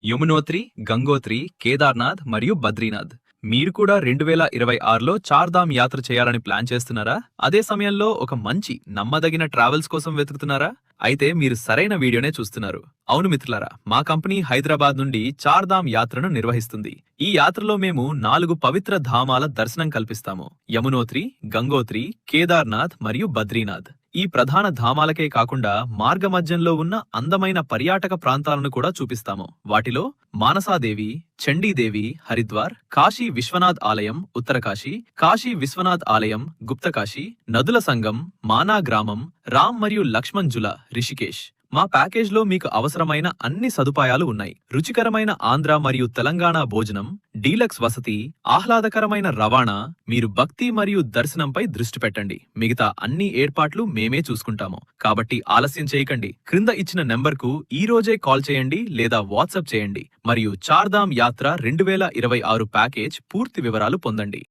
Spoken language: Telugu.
యమునోత్రి, గంగోత్రి, కేదార్నాథ్ మరియు బద్రీనాథ్. మీరు కూడా 2026లో చార్ధామ్ యాత్ర చేయాలని ప్లాన్ చేస్తున్నారా? అదే సమయంలో ఒక మంచి నమ్మదగిన ట్రావెల్స్ కోసం వెతుకుతున్నారా? అయితే మీరు సరైన వీడియోనే చూస్తున్నారు. అవును మిత్రులారా, మా కంపెనీ హైదరాబాద్ నుండి చార్ధామ్ యాత్రను నిర్వహిస్తుంది. ఈ యాత్రలో మేము 4 పవిత్ర ధామాల దర్శనం కల్పిస్తాము: యమునోత్రి, గంగోత్రి, కేదార్నాథ్ మరియు బద్రీనాథ్. ఈ ప్రధాన ధామాలకే కాకుండా మార్గమధ్యంలో ఉన్న అందమైన పర్యాటక ప్రాంతాలను కూడా చూపిస్తాము. వాటిలో మానసాదేవి, చండీదేవి హరిద్వార్, కాశీ విశ్వనాథ్ ఆలయం ఉత్తరకాశీ, కాశీ విశ్వనాథ్ ఆలయం గుప్తకాశీ, నదుల సంగం మానా గ్రామం, రామ్ మరియు లక్ష్మణ్ జుల రిషికేశ్. మా ప్యాకేజ్ లో మీకు అవసరమైన అన్ని సదుపాయాలు ఉన్నాయి. రుచికరమైన ఆంధ్ర మరియు తెలంగాణ భోజనం, డీలక్స్ వసతి, ఆహ్లాదకరమైన రవాణా. మీరు భక్తి మరియు దర్శనంపై దృష్టి పెట్టండి, మిగతా అన్ని ఏర్పాట్లు మేమే చూసుకుంటాము. కాబట్టి ఆలస్యం చేయకండి. క్రింద ఇచ్చిన నెంబర్కు ఈ రోజే కాల్ చేయండి లేదా వాట్సాప్ చేయండి మరియు చార్ధామ్ యాత్ర 2026 ప్యాకేజ్ పూర్తి వివరాలు పొందండి.